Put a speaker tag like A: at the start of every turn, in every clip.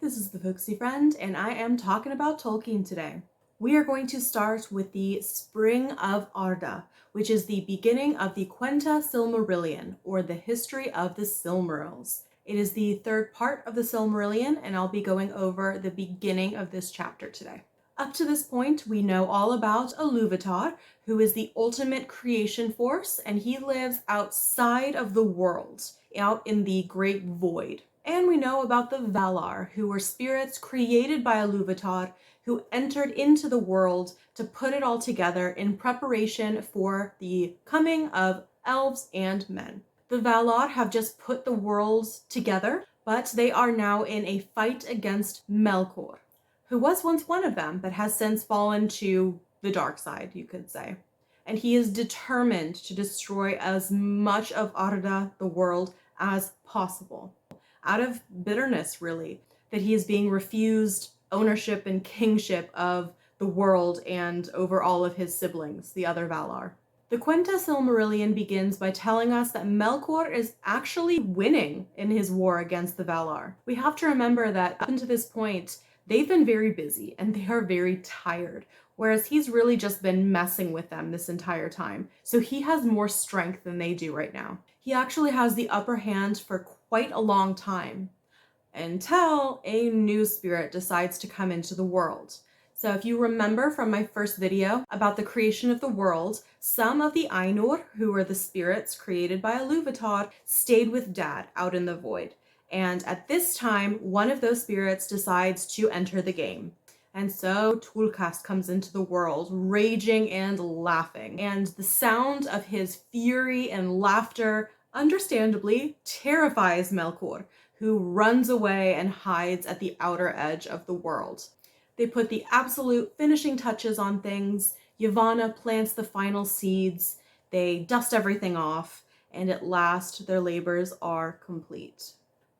A: this is the Folksy Friend, and I am talking about Tolkien today. We are going to start with the Spring of Arda, which is the beginning of the Quenta Silmarillion, or the history of the Silmarils. It is the third part of the Silmarillion, and I'll be going over the beginning of this chapter today. Up to this point, we know all about Iluvatar, who is the ultimate creation force, and he lives outside of the world, out in the great void. And we know about the Valar, who were spirits created by Iluvatar, who entered into the world to put it all together in preparation for the coming of elves and men. The Valar have just put the worlds together, but they are now in a fight against Melkor, who was once one of them, but has since fallen to the dark side, you could say. And he is determined to destroy as much of Arda, the world, as possible. Out of bitterness, really, that he is being refused ownership and kingship of the world and over all of his siblings, the other Valar. The Quenta Silmarillion begins by telling us that Melkor is actually winning in his war against the Valar. We have to remember that up until this point, they've been very busy and they are very tired, whereas he's really just been messing with them this entire time. So he has more strength than they do right now. He actually has the upper hand for quite a long time, until a new spirit decides to come into the world. So if you remember from my first video about the creation of the world, some of the Ainur, who were the spirits created by Iluvatar, stayed with Dad out in the void. And at this time, one of those spirits decides to enter the game. And so Tulkas comes into the world, raging and laughing. And the sound of his fury and laughter understandably terrifies Melkor, who runs away and hides at the outer edge of the world. They put the absolute finishing touches on things. Giovanni plants the final seeds. They dust everything off, and at last their labors are complete.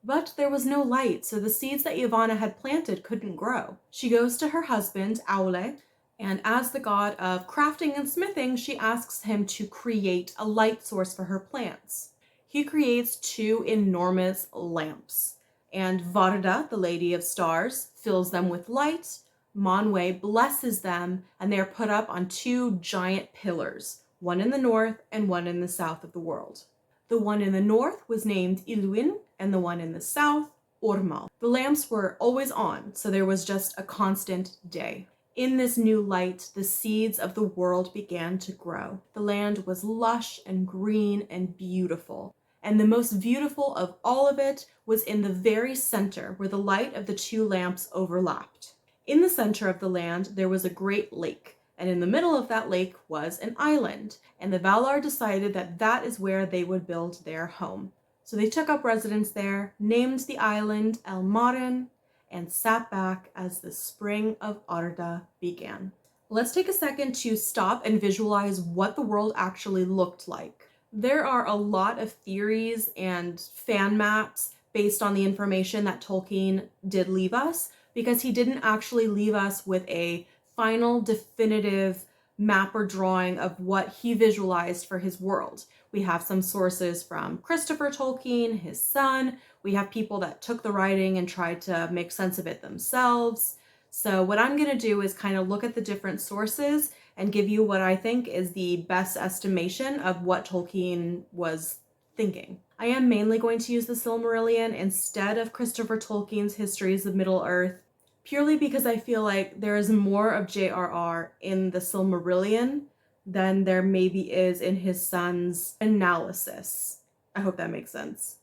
A: But there was no light, so the seeds that Giovanni had planted couldn't grow. She goes to her husband, Aule, and as the god of crafting and smithing, she asks him to create a light source for her plants. He creates two enormous lamps, and Varda, the Lady of Stars, fills them with light. Manwe blesses them, and they are put up on two giant pillars, one in the north and one in the south of the world. The one in the north was named Illuin, and the one in the south, Ormal. The lamps were always on, so there was just a constant day. In this new light, the seeds of the world began to grow. The land was lush and green and beautiful. And the most beautiful of all of it was in the very center, where the light of the two lamps overlapped. In the center of the land, there was a great lake, and in the middle of that lake was an island, and the Valar decided that that is where they would build their home. So they took up residence there, named the island Elmarin, and sat back as the Spring of Arda began. Let's take a second to stop and visualize what the world actually looked like. There are a lot of theories and fan maps based on the information that Tolkien did leave us, because he didn't actually leave us with a final definitive map or drawing of what he visualized for his world. We have some sources from Christopher Tolkien, his son. We have people that took the writing and tried to make sense of it themselves. So what I'm going to do is kind of look at the different sources and give you what I think is the best estimation of what Tolkien was thinking. I am mainly going to use the Silmarillion instead of Christopher Tolkien's Histories of Middle-earth, purely because I feel like there is more of J.R.R. in the Silmarillion than there maybe is in his son's analysis. I hope that makes sense.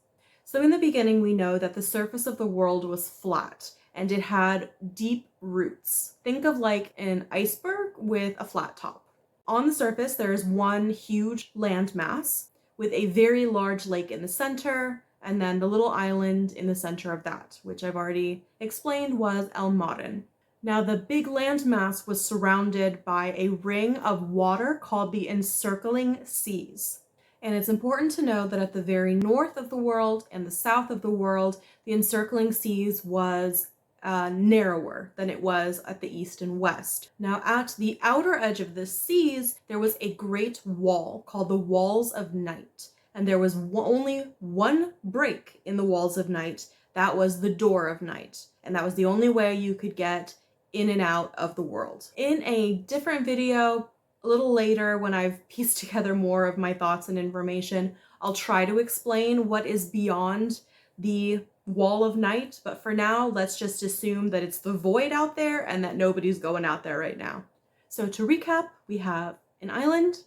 A: So in the beginning, we know that the surface of the world was flat, and it had deep roots. Think of like an iceberg with a flat top. On the surface, there is one huge landmass with a very large lake in the center, and then the little island in the center of that, which I've already explained was Elmarin. Now, the big landmass was surrounded by a ring of water called the encircling seas. And it's important to know that at the very north of the world and the south of the world, the encircling seas was narrower than it was at the east and west. Now, at the outer edge of the seas, there was a great wall called the Walls of Night. And there was only one break in the Walls of Night. That was the Door of Night. and that was the only way you could get in and out of the world. In a different video, a little later, when I've pieced together more of my thoughts and information, I'll try to explain what is beyond the wall of night, but for now, let's just assume that it's the void out there and that nobody's going out there right now. So to recap, we have an island,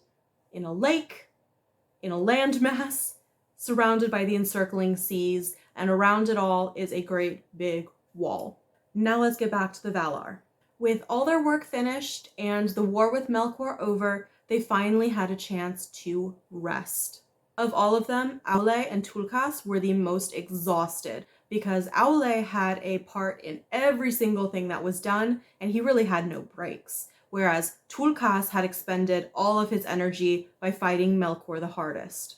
A: in a lake, in a landmass, surrounded by the encircling seas, and around it all is a great big wall. Now let's get back to the Valar. With all their work finished and the war with Melkor over, they finally had a chance to rest. Of all of them, Aule and Tulkas were the most exhausted because Aule had a part in every single thing that was done and he really had no breaks, whereas Tulkas had expended all of his energy by fighting Melkor the hardest.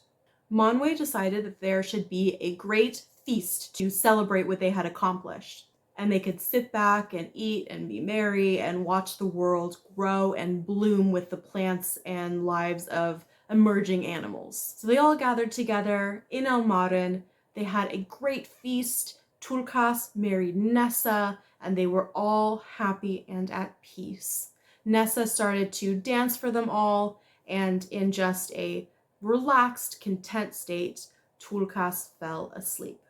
A: Manwë decided that there should be a great feast to celebrate what they had accomplished, and they could sit back and eat and be merry and watch the world grow and bloom with the plants and lives of emerging animals. So they all gathered together in Elmarin. They had a great feast. Tulkas married Nessa, and they were all happy and at peace. Nessa started to dance for them all, and in just a relaxed, content state, Tulkas fell asleep.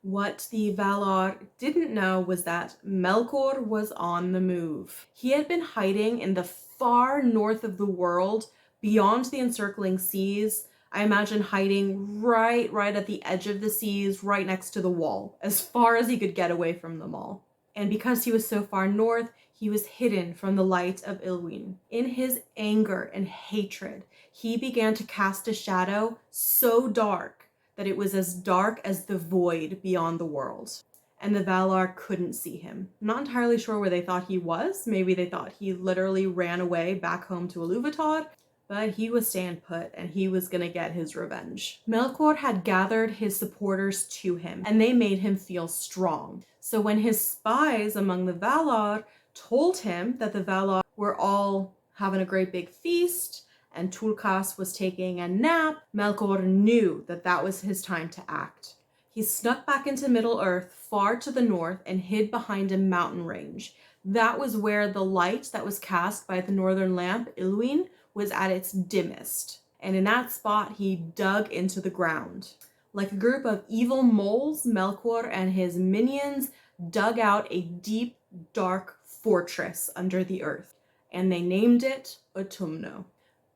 A: What the Valar didn't know was that Melkor was on the move. He had been hiding in the far north of the world, beyond the encircling seas. I imagine hiding right at the edge of the seas, right next to the wall, as far as he could get away from them all. And because he was so far north, he was hidden from the light of Illuin. In his anger and hatred, he began to cast a shadow so dark that it was as dark as the void beyond the world. And the Valar couldn't see him. I'm not entirely sure where they thought he was. Maybe they thought he literally ran away back home to Iluvatar, but he was staying put and he was gonna get his revenge. Melkor had gathered his supporters to him and they made him feel strong. So when his spies among the Valar told him that the Valar were all having a great big feast and Tulkas was taking a nap, Melkor knew that that was his time to act. He snuck back into Middle-earth far to the north and hid behind a mountain range. That was where the light that was cast by the northern lamp, Illuin, was at its dimmest. And in that spot, he dug into the ground. Like a group of evil moles, Melkor and his minions dug out a deep, dark fortress under the earth, and they named it Utumno.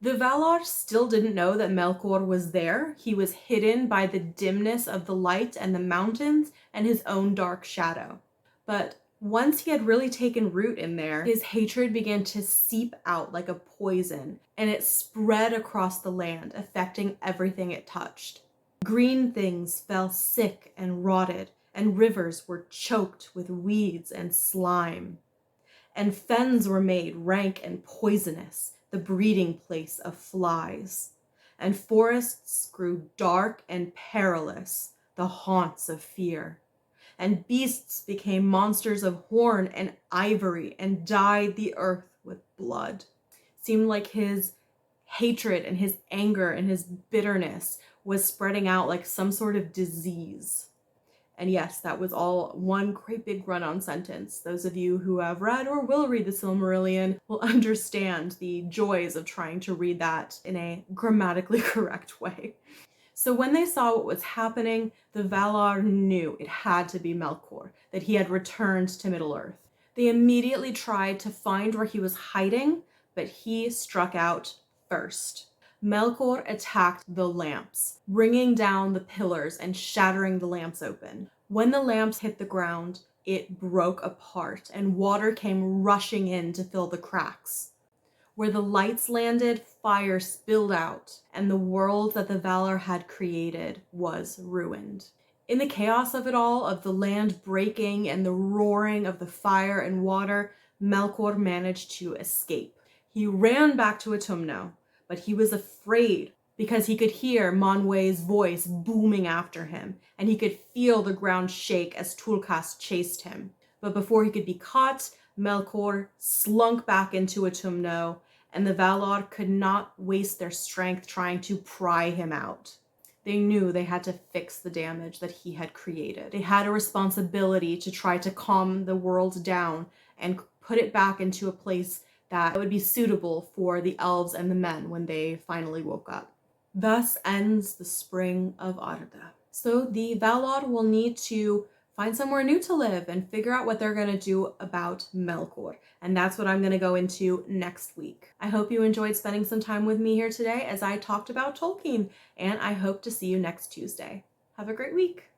A: The Valar still didn't know that Melkor was there. He was hidden by the dimness of the light and the mountains and his own dark shadow. But once he had really taken root in there, his hatred began to seep out like a poison, and it spread across the land, affecting everything it touched. Green things fell sick and rotted, and rivers were choked with weeds and slime. And fens were made rank and poisonous, the breeding place of flies. And forests grew dark and perilous, the haunts of fear. And beasts became monsters of horn and ivory and dyed the earth with blood. Seemed like his hatred and his anger and his bitterness was spreading out like some sort of disease. And yes, that was all one great big run-on sentence. Those of you who have read or will read the Silmarillion will understand the joys of trying to read that in a grammatically correct way. So when they saw what was happening, the Valar knew it had to be Melkor, that he had returned to Middle-earth. They immediately tried to find where he was hiding, but he struck out first. Melkor attacked the lamps, bringing down the pillars and shattering the lamps open. When the lamps hit the ground, it broke apart and water came rushing in to fill the cracks. Where the lights landed, fire spilled out, and the world that the Valar had created was ruined. In the chaos of it all, of the land breaking and the roaring of the fire and water, Melkor managed to escape. He ran back to Utumno, but he was afraid because he could hear Manwë's voice booming after him, and he could feel the ground shake as Tulkas chased him. But before he could be caught, Melkor slunk back into Utumno, and the Valar could not waste their strength trying to pry him out. They knew they had to fix the damage that he had created. They had a responsibility to try to calm the world down and put it back into a place that would be suitable for the elves and the men when they finally woke up. Thus ends the Spring of Arda. So the Valar will need to find somewhere new to live and figure out what they're going to do about Melkor. And that's what I'm going to go into next week. I hope you enjoyed spending some time with me here today as I talked about Tolkien, and I hope to see you next Tuesday. Have a great week.